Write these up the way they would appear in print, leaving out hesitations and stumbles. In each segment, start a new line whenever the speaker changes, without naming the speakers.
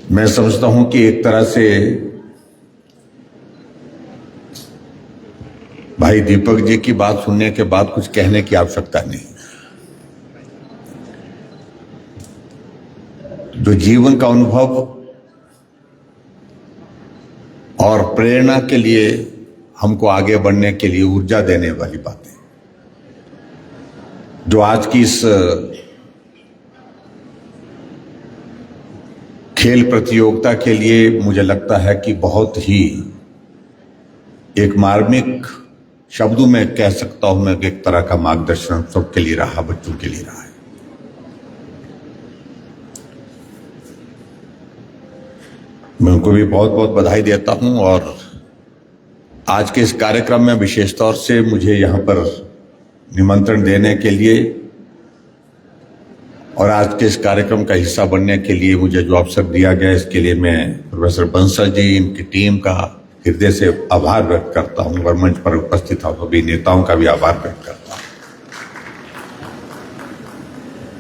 मैं समझता हूं कि एक तरह से भाई दीपक जी की बात सुनने के बाद कुछ कहने की आवश्यकता नहीं। जो जीवन का अनुभव और प्रेरणा के लिए हमको आगे बढ़ने के लिए ऊर्जा देने वाली बातें, जो आज की इस खेल प्रतियोगिता के लिए मुझे लगता है कि बहुत ही एक मार्मिक शब्दों में कह सकता हूं मैं कि एक तरह का मार्गदर्शन सबके लिए रहा, बच्चों के लिए रहा है। मैं उनको भी बहुत बहुत बधाई देता हूं। और आज के इस कार्यक्रम में विशेष तौर से मुझे यहां पर निमंत्रण देने के लिए और आज के इस कार्यक्रम का हिस्सा बनने के लिए मुझे जो अवसर दिया गया, इसके लिए मैं प्रोफेसर बंसल जी, इनकी टीम का हृदय से आभार व्यक्त करता हूं और मंच पर उपस्थित सभी नेताओं का भी आभार व्यक्त करता हूं।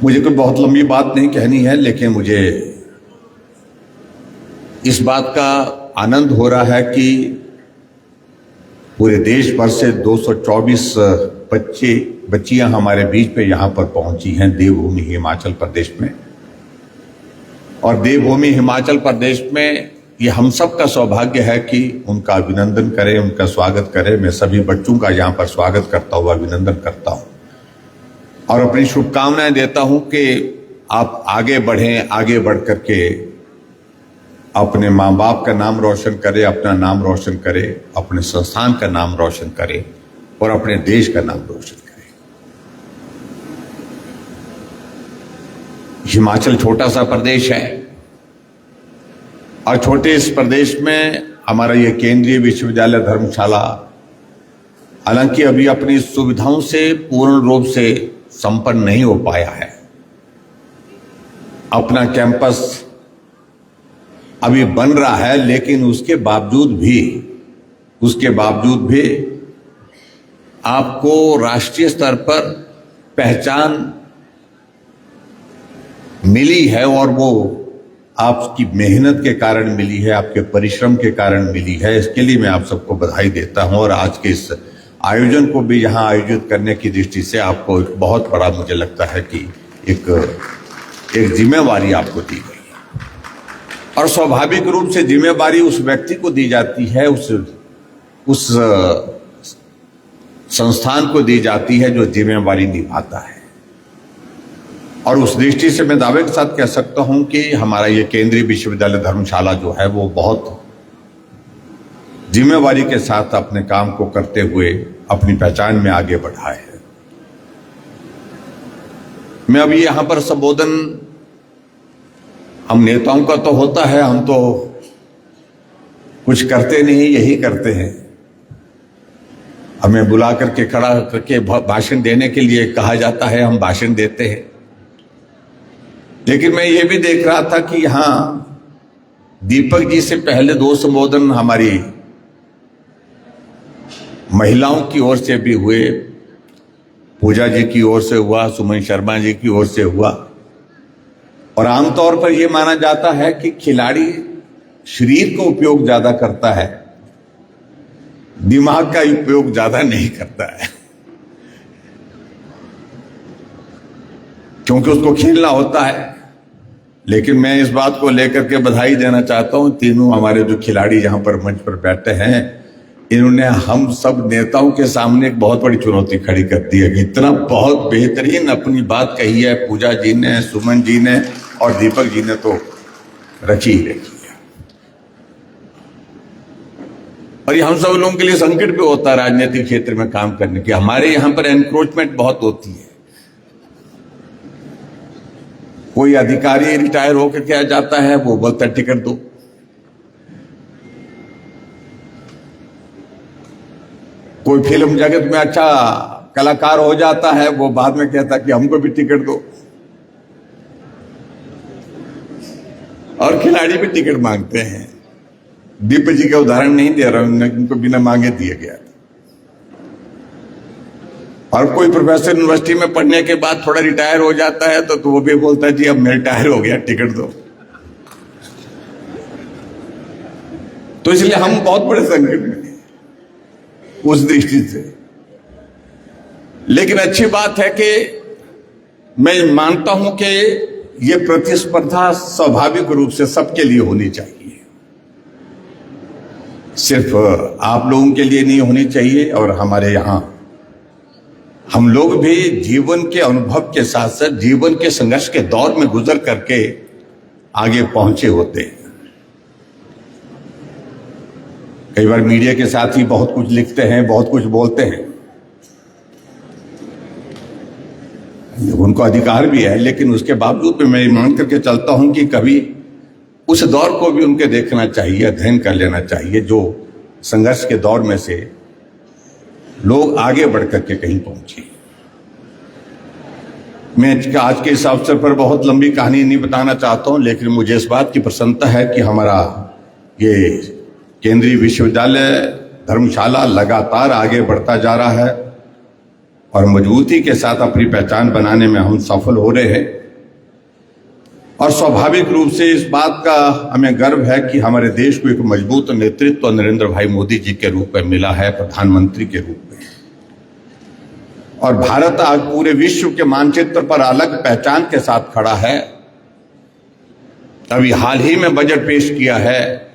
मुझे कोई बहुत लंबी बात नहीं कहनी है, लेकिन मुझे इस बात का आनंद हो रहा है कि पूरे देश भर से 224 बच्चियां हमारे बीच में यहां पर पहुंची हैं देवभूमि हिमाचल प्रदेश में। और देवभूमि हिमाचल प्रदेश में ये हम सब का सौभाग्य है कि उनका अभिनंदन करें, उनका स्वागत करें। मैं सभी बच्चों का यहां पर स्वागत करता हूं, अभिनंदन करता हूं और अपनी शुभकामनाएं देता हूं कि आप आगे बढ़ें, आगे बढ़ करके अपने माँ बाप का नाम रोशन करें, अपना नाम रोशन करें, अपने संस्थान का नाम रोशन करें और अपने देश का नाम रोशन करें। हिमाचल छोटा सा प्रदेश है और छोटे इस प्रदेश में हमारा ये केंद्रीय विश्वविद्यालय धर्मशाला हालांकि अभी अपनी सुविधाओं से पूर्ण रूप से संपन्न नहीं हो पाया है। अपना कैंपस अभी बन रहा है, लेकिन उसके बावजूद भी आपको राष्ट्रीय स्तर पर पहचान मिली है और वो आपकी मेहनत के कारण मिली है, आपके परिश्रम के कारण मिली है। इसके लिए मैं आप सबको बधाई देता हूं और आज के इस आयोजन को भी यहां आयोजित करने की दृष्टि से आपको एक बहुत बड़ा, मुझे लगता है कि एक जिम्मेवारी आपको दी गई है। और स्वाभाविक रूप से जिम्मेवारी उस व्यक्ति को दी जाती है, उस संस्थान को दी जाती है जो जिम्मेवारी निभाता है। और उस दृष्टि से मैं दावे के साथ कह सकता हूं कि हमारा ये केंद्रीय विश्वविद्यालय धर्मशाला जो है वो बहुत जिम्मेवारी के साथ अपने काम को करते हुए अपनी पहचान में आगे बढ़ा है। मैं अभी यहां पर संबोधन हम नेताओं का तो होता है, हम तो कुछ करते नहीं, यही करते हैं। हमें बुला करके खड़ा करके भाषण देने के लिए कहा जाता है, हम भाषण देते हैं। लेकिन मैं ये भी देख रहा था कि यहां दीपक जी से पहले 2 संबोधन हमारी महिलाओं की ओर से भी हुए, पूजा जी की ओर से हुआ, सुमन शर्मा जी की ओर से हुआ। और आमतौर पर यह माना जाता है कि खिलाड़ी शरीर का उपयोग ज्यादा करता है, दिमाग का उपयोग ज्यादा नहीं करता है, क्योंकि उसको खेलना होता है। लेकिन मैं इस बात को लेकर के बधाई देना चाहता हूं, तीनों हमारे जो खिलाड़ी यहां पर मंच पर बैठे हैं, इन्होंने हम सब नेताओं के सामने एक बहुत बड़ी चुनौती खड़ी कर दी है। इतना बहुत बेहतरीन अपनी बात कही है पूजा जी ने, सुमन जी ने और दीपक जी ने, तो रखी ही रखी है। और ये हम सब लोगों के लिए संकट भी होता है राजनीतिक क्षेत्र में काम करने की। हमारे यहां पर एनक्रोचमेंट बहुत होती है। कोई अधिकारी रिटायर होकर क्या जाता है, वो बोलता है टिकट दो। कोई फिल्म जगत में अच्छा कलाकार हो जाता है, वो बाद में कहता कि हमको भी टिकट दो। और खिलाड़ी भी टिकट मांगते हैं। दीपक जी का उदाहरण नहीं दे रहा हूं, उनको बिना मांगे दिया गया था। और कोई प्रोफेसर यूनिवर्सिटी में पढ़ने के बाद थोड़ा रिटायर हो जाता है तो वो भी बोलता है जी अब मैं रिटायर हो गया, टिकट दो। तो इसलिए हम बहुत बड़े संकट में हैं उस दृष्टि से। लेकिन अच्छी बात है कि मैं मानता हूं कि ये प्रतिस्पर्धा स्वाभाविक रूप से सबके लिए होनी चाहिए, सिर्फ आप लोगों के लिए नहीं होनी चाहिए। और हमारे यहां हम लोग भी जीवन के अनुभव के साथ साथ जीवन के संघर्ष के दौर में गुजर करके आगे पहुंचे होते हैं। कई बार मीडिया के साथ ही बहुत कुछ लिखते हैं, बहुत कुछ बोलते हैं, उनको अधिकार भी है, लेकिन उसके बावजूद भी मैं मान करके चलता हूं कि कभी उस दौर को भी उनके देखना चाहिए, अध्ययन कर लेना चाहिए, जो संघर्ष के दौर में से लोग आगे बढ़ करके कहीं पहुंचे। मैं आज के इस अवसर पर बहुत लंबी कहानी नहीं बताना चाहता हूं, लेकिन मुझे इस बात की प्रसन्नता है कि हमारा ये केंद्रीय विश्वविद्यालय धर्मशाला लगातार आगे बढ़ता जा रहा है और मजबूती के साथ अपनी पहचान बनाने में हम सफल हो रहे हैं। और स्वाभाविक रूप से इस बात का हमें गर्व है कि हमारे देश को एक मजबूत नेतृत्व नरेंद्र भाई मोदी जी के रूप में मिला है, प्रधानमंत्री के रूप में। और भारत आज पूरे विश्व के मानचित्र पर अलग पहचान के साथ खड़ा है। अभी हाल ही में बजट पेश किया है,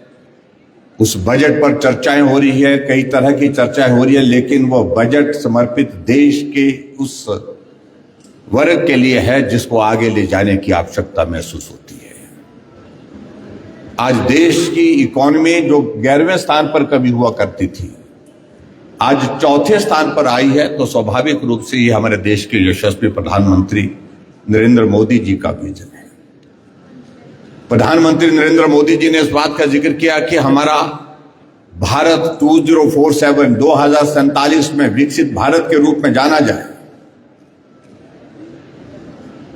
उस बजट पर चर्चाएं हो रही है, कई तरह की चर्चाएं हो रही है, लेकिन वो बजट समर्पित देश के उस वर्ग के लिए है जिसको आगे ले जाने की आवश्यकता महसूस होती है। आज देश की इकोनॉमी जो 11वें स्थान पर कभी हुआ करती थी, आज 4थे स्थान पर आई है। तो स्वाभाविक रूप से ये हमारे देश के यशस्वी प्रधानमंत्री नरेंद्र मोदी जी का विजन है। प्रधानमंत्री नरेंद्र मोदी जी ने इस बात का जिक्र किया कि हमारा भारत 2047 में विकसित भारत के रूप में जाना जाए।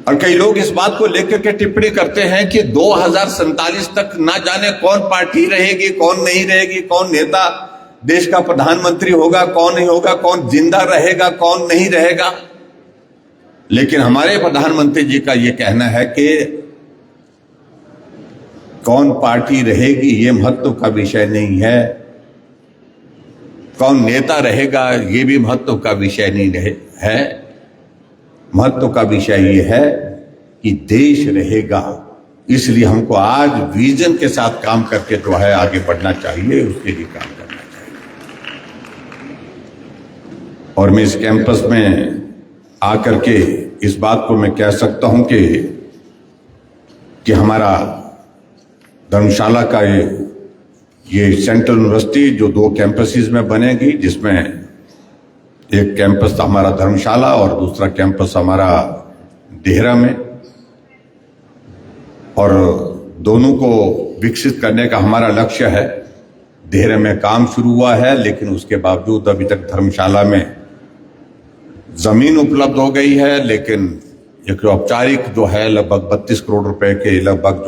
और कई लोग इस बात को लेकर के टिप्पणी करते हैं कि 2047 तक ना जाने कौन पार्टी रहेगी, कौन नहीं रहेगी, कौन नेता देश का प्रधानमंत्री होगा, कौन नहीं होगा, कौन जिंदा रहेगा, कौन नहीं रहेगा। लेकिन हमारे प्रधानमंत्री जी का यह कहना है कि कौन पार्टी रहेगी ये महत्व का विषय नहीं है, कौन नेता रहेगा ये भी महत्व का विषय नहीं है। महत्व का विषय ये है कि देश रहेगा। इसलिए हमको आज विजन के साथ काम करके जो है आगे बढ़ना चाहिए, उसके लिए काम करना चाहिए। और मैं इस कैंपस में आकर के इस बात को मैं कह सकता हूं कि हमारा धर्मशाला का ये सेंट्रल यूनिवर्सिटी जो 2 कैंपसेस में बनेगी, जिसमें एक कैंपस हमारा धर्मशाला और दूसरा कैंपस हमारा देहरा में, और दोनों को विकसित करने का हमारा लक्ष्य है। देहरा में काम शुरू हुआ है, लेकिन उसके बावजूद अभी तक धर्मशाला में जमीन उपलब्ध हो गई है, लेकिन एक औपचारिक जो है लगभग 32 करोड़ रुपए के लगभग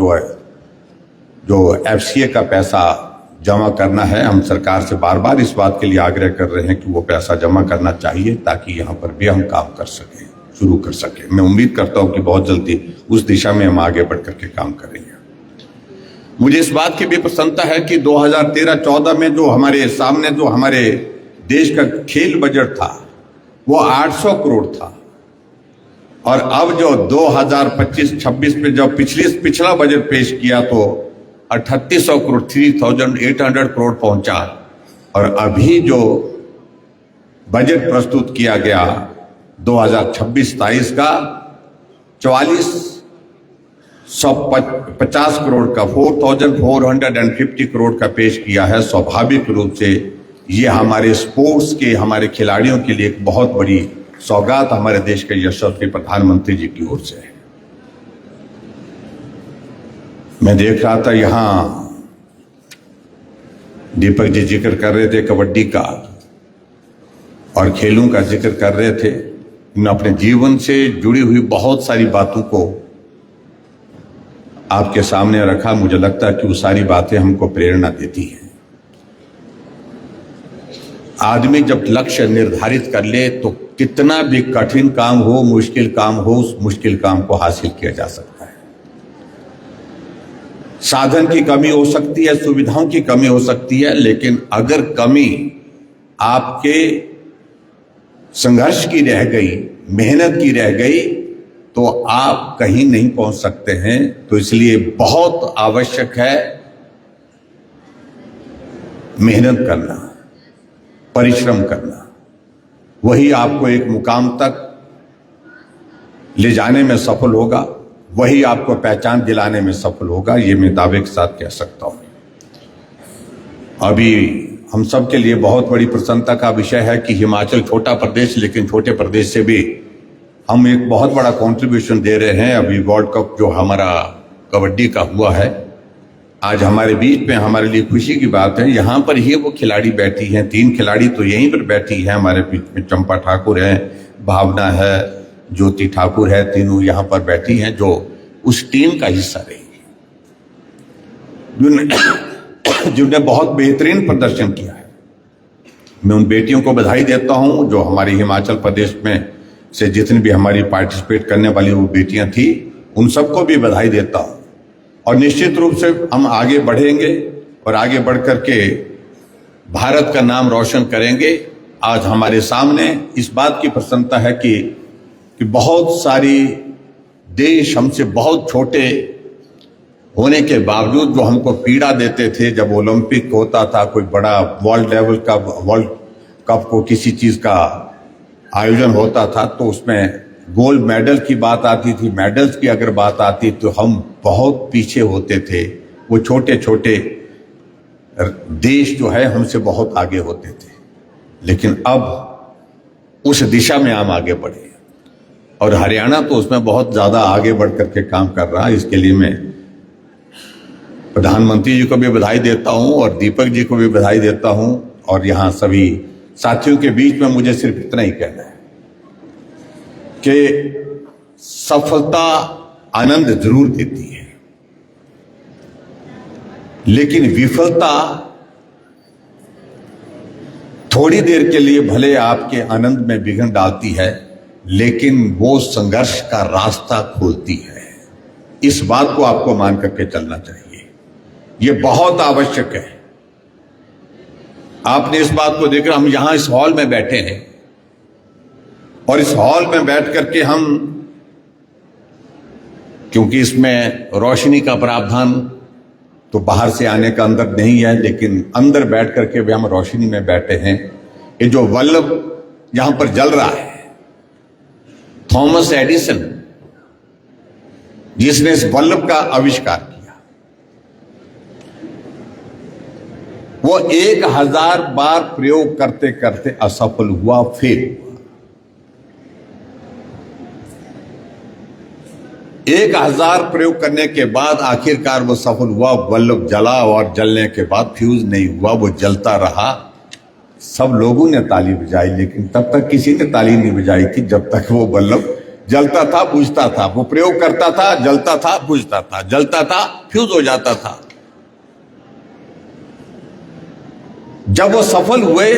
जो FCA का पैसा जमा करना है। हम सरकार से बार बार इस बात के लिए आग्रह कर रहे हैं कि वो पैसा जमा करना चाहिए, ताकि यहाँ पर भी हम काम कर सकें, शुरू कर सकें। मैं उम्मीद करता हूँ कि बहुत जल्दी उस दिशा में हम आगे बढ़ करके काम करेंगे। मुझे इस बात की भी प्रसन्नता है कि 2013-14 में जो हमारे सामने जो हमारे देश का खेल बजट था वो 800 करोड़ था, और अब जो 2025-26 में जब पिछला बजट पेश किया तो 3800 करोड़ 3800 करोड़ पहुंचा। और अभी जो बजट प्रस्तुत किया गया 2026-27 का 4450 करोड़ का 4450 करोड़ का पेश किया है। स्वाभाविक रूप से ये हमारे स्पोर्ट्स के हमारे खिलाड़ियों के लिए एक बहुत बड़ी सौगात हमारे देश के यशस्वी प्रधानमंत्री जी की ओर से है। मैं देख रहा था यहां दीपक जी जिक्र कर रहे थे कबड्डी का और खेलों का जिक्र कर रहे थे। उन्होंने अपने जीवन से जुड़ी हुई बहुत सारी बातों को आपके सामने रखा। मुझे लगता है कि वो सारी बातें हमको प्रेरणा देती हैं। आदमी जब लक्ष्य निर्धारित कर ले तो कितना भी कठिन काम हो, मुश्किल काम हो, उस मुश्किल काम को हासिल किया जा सकता है। साधन की कमी हो सकती है, सुविधाओं की कमी हो सकती है, लेकिन अगर कमी आपके संघर्ष की रह गई, मेहनत की रह गई, तो आप कहीं नहीं पहुंच सकते हैं। तो इसलिए बहुत आवश्यक है मेहनत करना, परिश्रम करना। वही आपको एक मुकाम तक ले जाने में सफल होगा, वही आपको पहचान दिलाने में सफल होगा। ये मैं दावे के साथ कह सकता हूं। अभी हम सब के लिए बहुत बड़ी प्रसन्नता का विषय है कि हिमाचल छोटा प्रदेश, लेकिन छोटे प्रदेश से भी हम एक बहुत बड़ा कंट्रीब्यूशन दे रहे हैं। अभी वर्ल्ड कप जो हमारा कबड्डी का हुआ है, आज हमारे बीच में, हमारे लिए खुशी की बात है। यहाँ पर ही वो खिलाड़ी बैठी हैं, 3 खिलाड़ी तो यहीं पर बैठी हैं हमारे बीच में। चंपा ठाकुर है, भावना है, ज्योति ठाकुर है, तीनों यहाँ पर बैठी हैं जो उस टीम का हिस्सा रही, जिन्होंने बहुत बेहतरीन प्रदर्शन किया है। मैं उन बेटियों को बधाई देता हूं जो हमारे हिमाचल प्रदेश में से जितनी भी हमारी पार्टिसिपेट करने वाली वो बेटियां थी, उन सबको भी बधाई देता हूं। और निश्चित रूप से हम आगे बढ़ेंगे और आगे बढ़ करके भारत का नाम रोशन करेंगे। आज हमारे सामने इस बात की प्रसन्नता है कि बहुत सारी देश हमसे बहुत छोटे होने के बावजूद जो हमको पीड़ा देते थे, जब ओलंपिक होता था, कोई बड़ा वर्ल्ड लेवल का वर्ल्ड कप को किसी चीज का आयोजन होता था, तो उसमें गोल्ड मेडल की बात आती थी, मेडल्स की अगर बात आती तो हम बहुत पीछे होते थे। वो छोटे छोटे देश जो है हमसे बहुत आगे होते थे, लेकिन अब उस दिशा में हम आगे बढ़े और हरियाणा तो उसमें बहुत ज्यादा आगे बढ़ करके काम कर रहा है। इसके लिए मैं प्रधानमंत्री जी को भी बधाई देता हूं और दीपक जी को भी बधाई देता हूं। और यहां सभी साथियों के बीच में मुझे सिर्फ इतना ही कहना है कि सफलता आनंद जरूर देती है, लेकिन विफलता थोड़ी देर के लिए भले आपके आनंद में विघ्न डालती है, लेकिन वो संघर्ष का रास्ता खोलती है। इस बात को आपको मान करके चलना चाहिए। ये बहुत आवश्यक है। आपने इस बात को देखकर, हम यहां इस हॉल में बैठे हैं और इस हॉल में बैठ करके हम, क्योंकि इसमें रोशनी का प्रावधान तो बाहर से आने का अंदर नहीं है, लेकिन अंदर बैठ करके भी हम रोशनी में बैठे हैं। ये जो बल्ब यहां पर जल रहा है, थॉमस एडिसन जिसने इस बल्ब का आविष्कार किया, वो 1000 बार प्रयोग करते करते असफल हुआ, फेल हुआ। 1000 प्रयोग करने के बाद आखिरकार वो सफल हुआ, बल्ब जला और जलने के बाद फ्यूज नहीं हुआ, वो जलता रहा। सब लोगों ने ताली बजाई, लेकिन तब तक किसी ने ताली नहीं बजाई थी जब तक वो बल्ब जलता था, बुझता था। वो प्रयोग करता था, जलता था, बुझता था, जलता था, फ्यूज हो जाता था। जब वो सफल हुए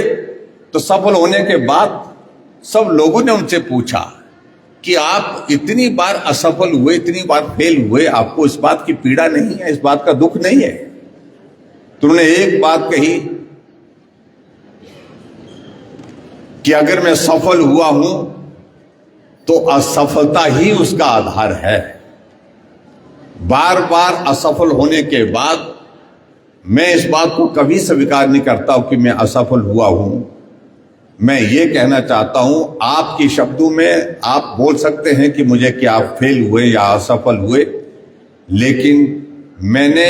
तो सफल होने के बाद सब लोगों ने उनसे पूछा कि आप इतनी बार असफल हुए, इतनी बार फेल हुए, आपको इस बात की पीड़ा नहीं है, इस बात का दुख नहीं है? तो उन्होंने एक बात कही कि अगर मैं सफल हुआ हूं तो असफलता ही उसका आधार है। बार बार असफल होने के बाद मैं इस बात को कभी स्वीकार नहीं करता हूं कि मैं असफल हुआ हूं। मैं ये कहना चाहता हूं, आपके शब्दों में आप बोल सकते हैं कि मुझे क्या आप फेल हुए या असफल हुए, लेकिन मैंने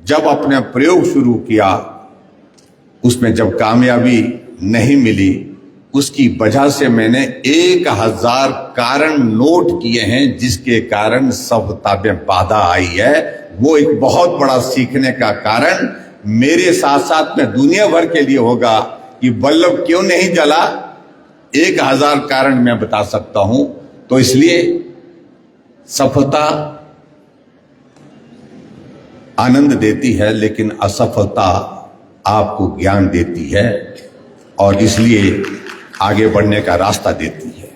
जब अपना प्रयोग शुरू किया, उसमें जब कामयाबी नहीं मिली, उसकी वजह से मैंने 1000 कारण नोट किए हैं जिसके कारण सफलता में बाधा आई है। वो एक बहुत बड़ा सीखने का कारण मेरे साथ साथ में दुनिया भर के लिए होगा कि बल्ब क्यों नहीं जला, 1000 कारण मैं बता सकता हूं। तो इसलिए सफलता आनंद देती है, लेकिन असफलता आपको ज्ञान देती है और इसलिए आगे बढ़ने का रास्ता देती है।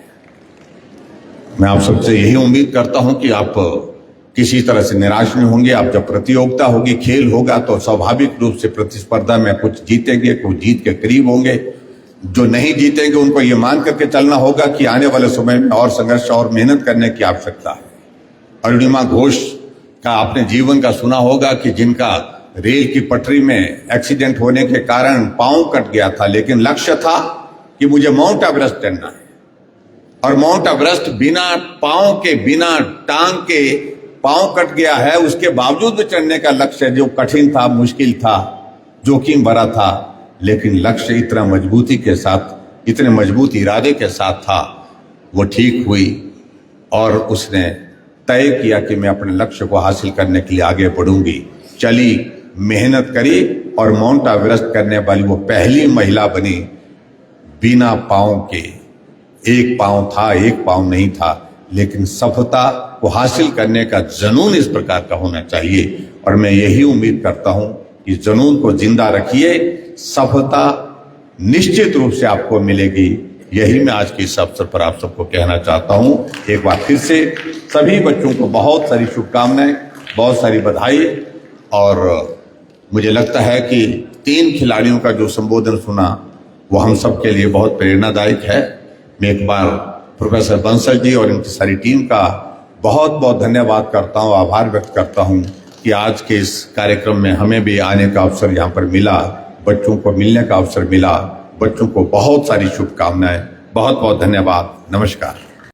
मैं आप सबसे यही उम्मीद करता हूं कि आप किसी तरह से निराश नहीं होंगे। अब जब प्रतियोगिता होगी, खेल होगा, तो स्वाभाविक रूप से प्रतिस्पर्धा में कुछ जीतेंगे, कुछ जीत के करीब होंगे। जो नहीं जीतेंगे उनको ये मान करके चलना होगा कि आने वाले समय में और संघर्ष और मेहनत करने की आवश्यकता है। अरुणिमा घोष का आपने जीवन का सुना होगा कि जिनका रेल की पटरी में एक्सीडेंट होने के कारण पांव कट गया था, लेकिन लक्ष्य था कि मुझे माउंट एवरेस्ट चढ़ना है। और माउंट एवरेस्ट बिना पांव के, बिना टांग के पांव कट गया है, उसके बावजूद भी चढ़ने का लक्ष्य जो कठिन था, मुश्किल था, जोखिम भरा था, लेकिन लक्ष्य इतना मजबूती के साथ, इतने मजबूत इरादे के साथ था, वो ठीक हुई और उसने तय किया कि मैं अपने लक्ष्य को हासिल करने के लिए आगे बढ़ूंगी। चली, मेहनत करी और माउंट एवरेस्ट करने वाली वो पहली महिला बनी बिना पांव के। एक पांव था, एक पांव नहीं था, लेकिन सफलता को हासिल करने का जुनून इस प्रकार का होना चाहिए। और मैं यही उम्मीद करता हूं कि जुनून को जिंदा रखिए, सफलता निश्चित रूप से आपको मिलेगी। यही मैं आज के इस अवसर पर आप सबको कहना चाहता हूं। एक बार फिर से सभी बच्चों को बहुत सारी शुभकामनाएं, बहुत सारी बधाई। और मुझे लगता है कि 3 खिलाड़ियों का जो संबोधन सुना वो हम सब के लिए बहुत प्रेरणादायक है। मैं एक बार प्रोफेसर बंसल जी और इनकी सारी टीम का बहुत बहुत धन्यवाद करता हूं, आभार व्यक्त करता हूं कि आज के इस कार्यक्रम में हमें भी आने का अवसर यहाँ पर मिला, बच्चों को मिलने का अवसर मिला। बच्चों को बहुत सारी शुभकामनाएं, बहुत बहुत धन्यवाद। नमस्कार।